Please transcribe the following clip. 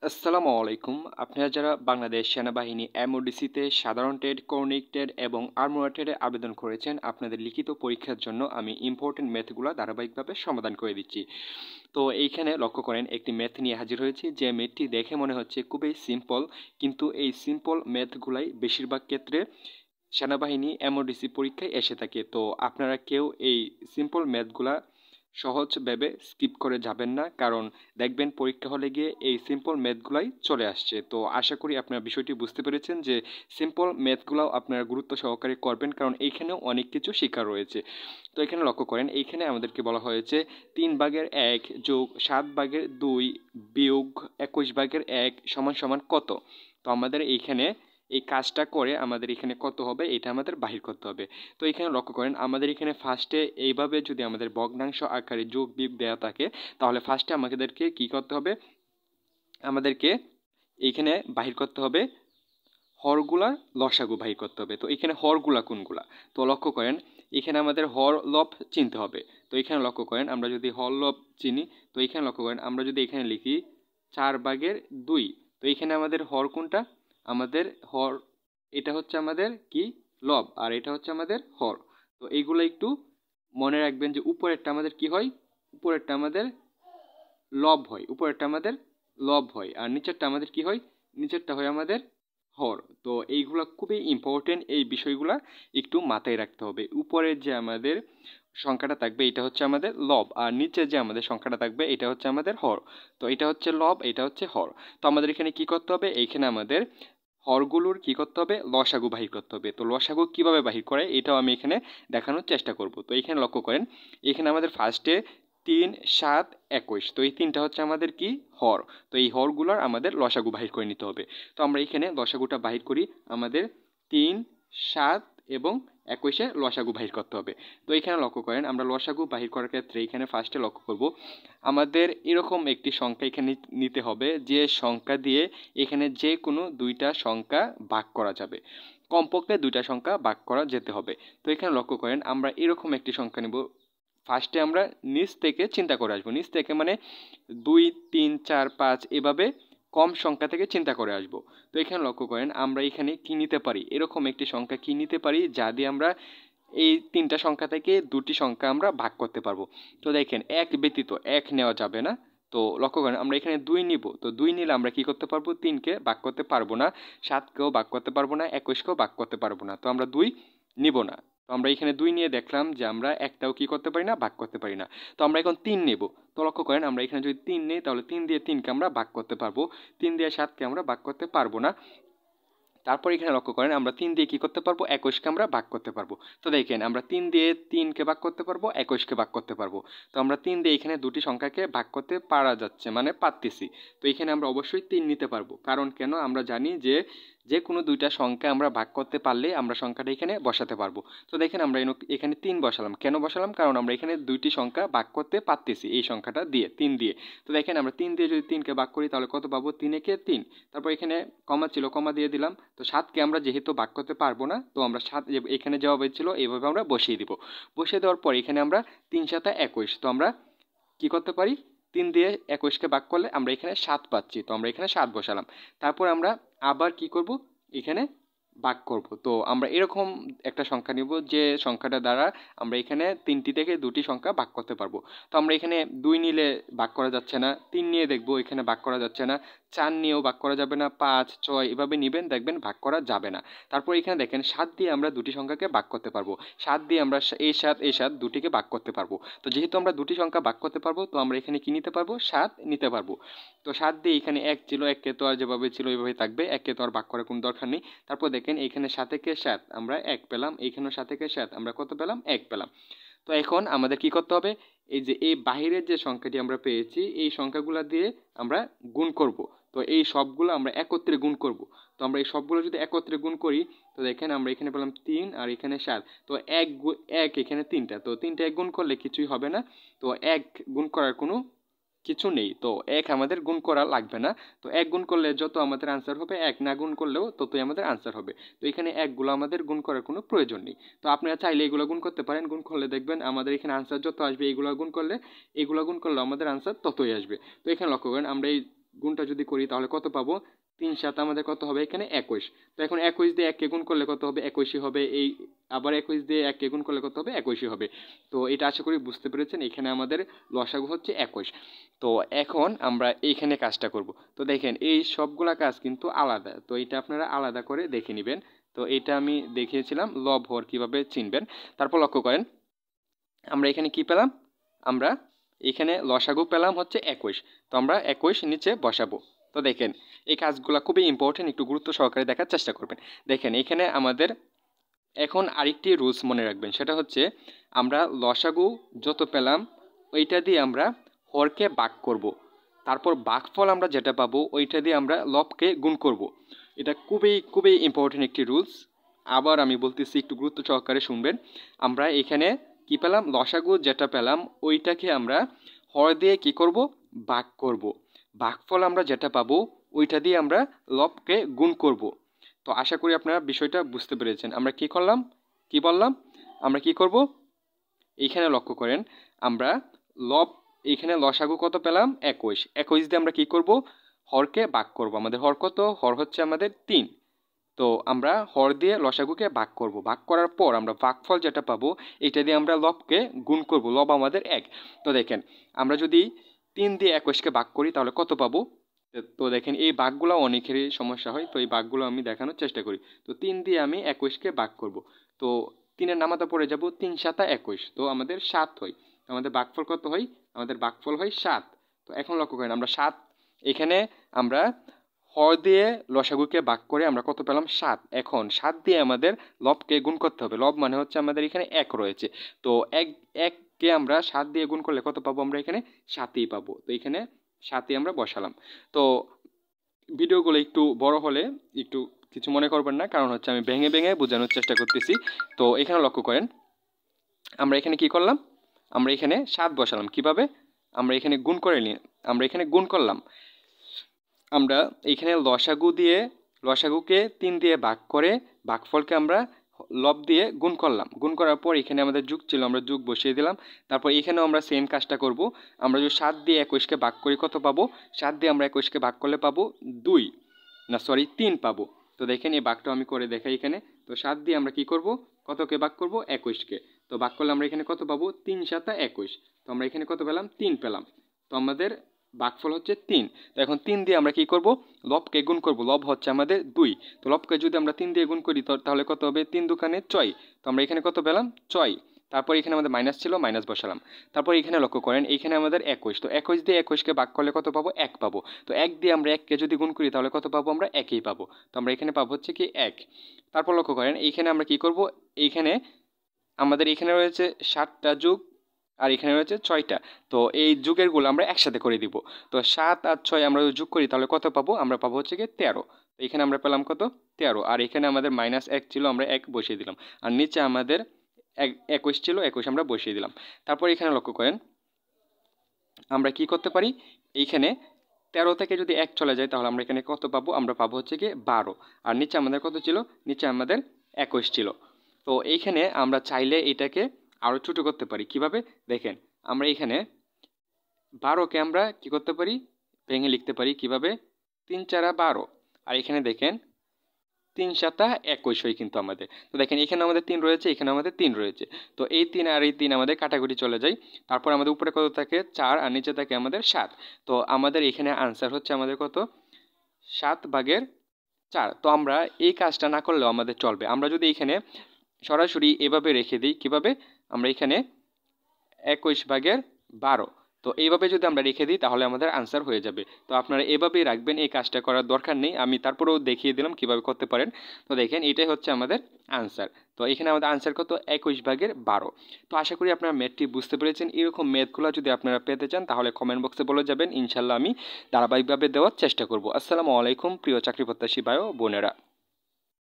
আসসালামু আলাইকুম। আপনারা যারা বাংলাদেশ সেনাবাহিনী এমওডিসিতে সাধারণ টেট, কর্নিক টেট এবং আর্মোরা টেটে আবেদন করেছেন, আপনাদের লিখিত পরীক্ষার জন্য আমি ইম্পর্টেন্ট ম্যাথগুলো ধারাবাহিকভাবে সমাধান করে দিচ্ছি। তো এইখানে লক্ষ্য করেন একটি ম্যাথ নিয়ে হাজির হয়েছি, যে ম্যাথটি দেখে মনে হচ্ছে খুবই সিম্পল, কিন্তু এই সিম্পল ম্যাথগুলাই বেশিরভাগ ক্ষেত্রে সেনাবাহিনী এমওডিসি পরীক্ষায় এসে থাকে। তো আপনারা কেউ এই সিম্পল ম্যাথগুলা সহজ ভেবে স্কিপ করে যাবেন না, কারণ দেখবেন পরীক্ষা হলে গিয়ে এই সিম্পল ম্যাথগুলাই চলে আসছে। তো আশা করি আপনারা বিষয়টি বুঝতে পেরেছেন যে সিম্পল ম্যাথগুলাও আপনারা গুরুত্ব সহকারে করবেন, কারণ এইখানেও অনেক কিছু শেখা রয়েছে। তো এখানে লক্ষ্য করেন, এইখানে আমাদেরকে বলা হয়েছে 3/1 যোগ 7/2 বিয়োগ 21/1 সমান সমান কত। তো আমাদের এইখানে এই কাজটা করে আমাদের এখানে কত হবে এটা আমাদের বাহির করতে হবে। তো এখানে লক্ষ্য করেন, আমাদের এখানে ফার্স্টে এইভাবে যদি আমাদের ভগ্নাংশ আকারে যোগ বিয়োগ দেওয়া থাকে, তাহলে ফার্স্টে আমাদেরকে কি করতে হবে, আমাদেরকে এইখানে বাহির করতে হবে হরগুলার লসাগু বাহির করতে হবে। তো এখানে হরগুলা কোনগুলা, তো লক্ষ্য করেন এখানে আমাদের হর লব চিনতে হবে। তো এখানে লক্ষ্য করেন, আমরা যদি হর লব চিনি, তো এখানে লক্ষ্য করেন আমরা যদি এখানে লিখি 4/2, তো এখানে আমাদের হর কোনটা, আমাদের হর এটা হচ্ছে আমাদের কি লব, আর এটা হচ্ছে আমাদের হর। তো এইগুলো একটু মনে রাখবেন যে উপরেরটা আমাদের কি হয়, উপরেরটা আমাদের লব হয়, উপরেরটা আমাদের লব হয়, আর নিচেরটা আমাদের কি হয়, নিচেরটা হয় আমাদের হর। তো এইগুলা খুবই ইম্পর্টেন্ট, এই বিষয়গুলা একটু মাথায় রাখতে হবে। উপরে যে আমাদের সংখ্যাটা থাকবে এটা হচ্ছে আমাদের লব, আর নিচে যে আমাদের সংখ্যাটা থাকবে এটা হচ্ছে আমাদের হর। তো এটা হচ্ছে লব, এটা হচ্ছে হর। তো আমাদের এখানে কি করতে হবে, এইখানে আমাদের হরগুলোর কি করতে হবে, লসাগু বাহির করতে হবে। তো লসাগু কিভাবে বাহির করে এটাও আমি এখানে দেখানোর চেষ্টা করব। তো এখানে লক্ষ্য করেন, এখানে আমাদের ফার্স্টে 3, 7, 21, তো এই তিনটা হচ্ছে আমাদের কি হর। তো এই হরগুলোর আমাদের লসাগু বাহির করে নিতে হবে। তো আমরা এখানে লসাগুটা বাহির করি, আমাদের 3, 7 এবং 21-এ লসাগু বাহির করতে হবে। তো এখানে লক্ষ্য করেন, আমরা লসাগু বাহির করার ক্ষেত্রে এখানে ফার্স্টে লক্ষ্য করব, আমাদের এরকম একটি সংখ্যা এখানে নিতে হবে যে সংখ্যা দিয়ে এখানে যে কোনো দুইটা সংখ্যা ভাগ করা যাবে, কমপক্ষে দুইটা সংখ্যা ভাগ করা যেতে হবে। তো এখানে লক্ষ্য করেন, আমরা এরকম একটি সংখ্যা নিব। ফার্স্টে আমরা নিচ থেকে চিন্তা করে আসবো, নিচ থেকে মানে 2, 3, 4, 5 এভাবে কম সংখ্যা থেকে চিন্তা করে আসব। তো এখানে লক্ষ্য করেন, আমরা এখানে কি নিতে পারি, এরকম একটি সংখ্যা কি নিতে পারি যা দিয়ে আমরা এই তিনটা সংখ্যা থেকে দুটি সংখ্যা আমরা ভাগ করতে পারবো। তো দেখেন, এক ব্যতীত এক নেওয়া যাবে না। তো লক্ষ্য করেন, আমরা এখানে 2 নিব, তো 2 নিলে আমরা কি করতে পারবো, 3কে ভাগ করতে পারবো না, 7কেও ভাগ করতে পারবো না, 21কেও ভাগ করতে পারবো না। তো আমরা 2 নিব না। তো আমরা এখানে 2 নিয়ে দেখলাম যে আমরা একটাও কি করতে পারি না, ভাগ করতে পারি না। তো আমরা এখন 3 নেব। তো লক্ষ্য করেন, আমরা এখানে যদি 3 নিই, তাহলে 3 দিয়ে 3কে আমরা ভাগ করতে পারবো, 3 দিয়ে 7কে আমরা ভাগ করতে পারবো না। তারপর এখানে লক্ষ্য করেন, আমরা 3 দিয়ে কি করতে পারবো, 21কে আমরা ভাগ করতে পারবো। তো দেখেন, আমরা 3 দিয়ে 3কে ভাগ করতে পারবো, 21কে ভাগ করতে পারবো। তো আমরা 3 দিয়ে এখানে দুটি সংখ্যাকে ভাগ করতে পারা যাচ্ছে, মানে পারতেছি। তো এখানে আমরা অবশ্যই 3 নিতে পারবো, কারণ কেন, আমরা জানি যে যে কোনো দুইটা সংখ্যা আমরা ভাগ করতে পারলে আমরা সংখ্যাটা এখানে বসাতে পারবো। তো দেখেন, আমরা এখানে 3 বসালাম, কেন বসালাম, কারণ আমরা এখানে দুইটি সংখ্যা ভাগ করতে পারতেছি এই সংখ্যাটা দিয়ে, 3 দিয়ে। তো দেখেন, আমরা 3 দিয়ে যদি 3কে ভাগ করি তাহলে কত পাবো, 3 একে 3। তারপর এখানে কমা ছিল, কমা দিয়ে দিলাম। তো 7কে আমরা যেহেতু ভাগ করতে পারবো না, তো আমরা 7 এখানে জবাব ছিল এইভাবে আমরা বসিয়ে দিব। বসিয়ে দেওয়ার পর এখানে আমরা 3 7 21, তো আমরা কি করতে পারি, 3 দিয়ে 21কে ভাগ করলে আমরা এখানে 7 পাচ্ছি, তো আমরা এখানে 7 বসালাম। তারপর আমরা আবার কি করব, এখানে ভাগ করব। তো আমরা এরকম একটা সংখ্যা নিব যে সংখ্যাটা দ্বারা আমরা এখানে 3টি থেকে দুটি সংখ্যা ভাগ করতে পারবো। তো আমরা এখানে 2 নিলে ভাগ করা যাচ্ছে না, 3 নিয়ে দেখবো এখানে ভাগ করা যাচ্ছে না, 4 নিয়েও ভাগ করা যাবে না, 5, 6 এভাবে নিবেন, দেখবেন ভাগ করা যাবে না। তারপর এখানে দেখেন 7 দিয়ে আমরা দুটি সংখ্যাকে ভাগ করতে পারবো, 7 দিয়ে আমরা এই 7 দুটিকে ভাগ করতে পারবো। তো যেহেতু আমরা দুটি সংখ্যা ভাগ করতে পারবো, তো আমরা এখানে কি নিতে পারবো, 7 নিতে পারবো। তো 7 দিয়ে এখানে 1 ছিল, 1কে তো আর যেভাবে ছিল ওইভাবে থাকবে, 1কে তো আর ভাগ করার কোনো দরকার নেই। তারপর দেখেন এখানে 7 থেকে 7 আমরা 1 পেলাম, এইখানেও 7 থেকে 7 আমরা কত পেলাম, 1 পেলাম। তো এখন আমাদের কি করতে হবে, এই যে এই বাহিরের যে সংখ্যাটি আমরা পেয়েছি এই সংখ্যাগুলো দিয়ে আমরা গুণ করব। তো এই সবগুলো আমরা একত্রে গুণ করব। তো আমরা এই সবগুলো যদি একত্রে গুণ করি, তো দেখেন আমরা এখানে পেলাম 3 আর এখানে 7। তো 1 এখানে 3টা, তো 3টা 1 গুণ করলে কিছুই হবে না। তো 1 গুণ করার কোনো কিছু নেই, তো 1 আমাদের গুণ করা লাগবে না। তো 1 গুণ করলে যত আমাদের আনসার হবে, 1 না গুণ করলেও ততই আমাদের আনসার হবে। তো এখানে 1 গুলো আমাদের গুণ করার কোনো প্রয়োজন নেই। তো আপনারা চাইলে এগুলো গুণ করতে পারেন, গুণ করলে দেখবেন আমাদের এখানে আনসার যত আসবে এগুলো গুণ করলে আমাদের আনসার ততই আসবে। তো এখানে লক্ষ্য করেন, আমরা এই গুণটা যদি করি তাহলে কত পাবো, 3 7 আমাদের কত হবে এখানে 21। তো এখন 21 দিয়ে 1কে গুণ করলে কত হবে, 21ই হবে। এই আবার 21 দিয়ে 1কে গুণ করলে কত হবে, 21ই হবে। তো এটা আশা করি বুঝতে পেরেছেন, এখানে আমাদের লসাগু হচ্ছে 21। তো এখন আমরা এইখানে কাজটা করব। তো দেখেন এই সবগুলা কাজ কিন্তু আলাদা, তো এটা আপনারা আলাদা করে দেখে নেবেন। তো এটা আমি দেখিয়েছিলাম লব হর কীভাবে চিনবেন। তারপর লক্ষ্য করেন আমরা এখানে কি পেলাম, আমরা এখানে লসাগু পেলাম হচ্ছে 21। তো আমরা 21 নিচে বসাবো। তো দেখেন এই কাজগুলো খুবই ইম্পর্টেন্ট, একটু গুরুত্ব সহকারে দেখার চেষ্টা করবেন। দেখেন এখানে আমাদের এখন আরেকটি রুলস মনে রাখবেন, সেটা হচ্ছে আমরা লসাগু যত পেলাম ওইটা দিয়ে আমরা হরকে ভাগ করব। তারপর ভাগফল আমরা যেটা পাবো ওইটা দিয়ে আমরা লবকে গুণ করব। এটা খুবই খুবই ইম্পর্টেন্ট একটি রুলস। আবার আমি বলতেছি, একটু গুরুত্ব সহকারে শুনবেন। আমরা এখানে কি পেলাম, লসাগু যেটা পেলাম ওইটাকে আমরা হর দিয়ে কি করব, ভাগ করব। ভাগফল আমরা যেটা পাবো ওইটা দিয়ে আমরা লবকে গুণ করব। তো আশা করি আপনারা বিষয়টা বুঝতে পেরেছেন। আমরা কি করলাম, কি বললাম, আমরা কি করব, এইখানে লক্ষ্য করেন আমরা লব এইখানে লসাগু কত পেলাম 21। 21 দিয়ে আমরা কি করব, হরকে ভাগ করব। আমাদের হর কত, হর হচ্ছে আমাদের 3। তো আমরা হর দিয়ে লসাগুকে ভাগ করব। ভাগ করার পর আমরা ভাগফল যেটা পাবো এটা দিয়ে আমরা লবকে গুণ করব। লব আমাদের 1। তো দেখেন আমরা যদি 3 দিয়ে 21কে ভাগ করি তাহলে কত পাবো। তো দেখেন এই ভাগগুলো অনেকেরই সমস্যা হয়, তো এই ভাগগুলো আমি দেখানোর চেষ্টা করি। তো 3 দিয়ে আমি 21কে ভাগ করব। তো 3-এর নামাতা পড়ে যাব, 3 7 21। তো আমাদের 7 হয়। আমাদের ভাগফল কত হয়, আমাদের ভাগফল হয় 7। তো এখন লক্ষ্য করেন আমরা 7 এখানে আমরা হর দিয়ে লসাগুকে ভাগ করে আমরা কত পেলাম 7। এখন 7 দিয়ে আমাদের লবকে গুণ করতে হবে। লব মানে হচ্ছে আমাদের এখানে 1 রয়েছে। তো 1কে আমরা 7 দিয়ে গুণ করলে কত পাবো, আমরা এখানে 7ই পাবো। তো এখানে 7ই আমরা বসালাম। তো ভিডিওগুলো একটু বড় হলে একটু কিছু মনে করবেন না, কারণ হচ্ছে আমি ভেঙে ভেঙে বোঝানোর চেষ্টা করতেছি। তো এখানে লক্ষ্য করেন আমরা এখানে কি করলাম, আমরা এখানে 7 বসালাম। কিভাবে, আমরা এখানে গুণ করে নিই, আমরা এখানে গুণ করলাম। আমরা এইখানে লসাগুকে 3 দিয়ে ভাগ করে ভাগফলকে আমরা লব দিয়ে গুণ করলাম। গুণ করার পর এখানে আমাদের যোগ ছিল, আমরা যোগ বসিয়ে দিলাম। তারপর এখানেও আমরা সেম কাজটা করব। আমরা যদি 7 দিয়ে 21কে ভাগ করি কত পাবো, 7 দিয়ে আমরা 21কে ভাগ করলে পাবো 3 পাবো। তো দেখেন এই ভাগটা আমি করে দেখাই এখানে। তো 7 দিয়ে আমরা কি করব, কতকে ভাগ করব, 21কে। তো ভাগ করলে আমরা এখানে কত পাবো, 3 7 21। তো আমরা এখানে কত পেলাম, 3 পেলাম। তো আমাদের ভাগফল হচ্ছে 3। তো এখন 3 দিয়ে আমরা কি করব, লবকে গুণ করব। লব হচ্ছে আমাদের 2। তো লবকে যদি আমরা 3 দিয়ে গুণ করি তাহলে কত হবে, 3 দুকানে 6। তো আমরা এখানে কত পেলাম, 6। তারপর এখানে আমাদের মাইনাস ছিল, মাইনাস বসালাম। তারপর এখানে লক্ষ্য করেন এইখানে আমাদের 21। তো 21 দিয়ে 21কে ভাগ করলে কত পাবো, 1 পাবো। তো 1 দিয়ে আমরা 1কে যদি গুণ করি তাহলে কত পাবো, আমরা 1ই পাবো। তো আমরা এখানে পাবো হচ্ছে কি 1। তারপর লক্ষ্য করেন এইখানে আমরা কি করব, এইখানে আমাদের এখানে রয়েছে 7টা যোগ আর এখানে রয়েছে 6টা। তো এই যুগেরগুলো আমরা একসাথে করে দিব। তো 7 আর 6 আমরা যোগ করি তাহলে কত পাবো, আমরা পাবো হচ্ছে কি 13। তো এখানে আমরা পেলাম কত, 13। আর এখানে আমাদের -1 ছিল, আমরা 1 বসিয়ে দিলাম। আর নিচে আমাদের 21 ছিল, 21 আমরা বসিয়ে দিলাম। তারপর এখানে লক্ষ্য করেন আমরা কি করতে পারি, এইখানে 13 থেকে যদি 1 চলে যায় তাহলে আমরা এখানে কত পাবো, আমরা পাবো হচ্ছে কি 12। আর নিচে আমাদের কত ছিল, নিচে আমাদের 21 ছিল। তো এইখানে আমরা চাইলে এটাকে আরও ছোটো করতে পারি। কিভাবে, দেখেন আমরা এখানে 12কে আমরা কি করতে পারি, ভেঙে লিখতে পারি। কিভাবে, 3 4 12। আর এখানে দেখেন 3 7 21 হয় কিন্তু আমাদের। তো দেখেন এখানে আমাদের 3 রয়েছে, এখানে আমাদের 3 রয়েছে। তো এই 3 আর এই 3 আমাদের কাটাকুটি চলে যায়। তারপর আমাদের উপরে কত থাকে, 4, আর নিচে থাকে আমাদের 7। তো আমাদের এখানে আনসার হচ্ছে আমাদের কত, 7/4। তো আমরা এই কাজটা না করলেও আমাদের চলবে। আমরা যদি এখানে সরাসরি এভাবে রেখে দিই, কিভাবে, আমরা এখানে 21/12। তো এইভাবে যদি আমরা রেখে দিই তাহলে আমাদের আনসার হয়ে যাবে। তো আপনারা এভাবেই রাখবেন, এই কাজটা করার দরকার নেই, আমি তারপরেও দেখিয়ে দিলাম কিভাবে করতে পারেন। তো দেখেন এটাই হচ্ছে আমাদের আনসার। তো এখানে আমাদের আনসার কত, 21/12। তো আশা করি আপনারা ম্যাথটি বুঝতে পেরেছেন। এরকম ম্যাথগুলো যদি আপনারা পেতে চান তাহলে কমেন্ট বক্সে বলে যাবেন, ইনশাল্লাহ আমি ধারাবাহিকভাবে দেওয়ার চেষ্টা করব। আসসালামু আলাইকুম প্রিয় চাকরি প্রত্যাশী ভাই ও বোনেরা।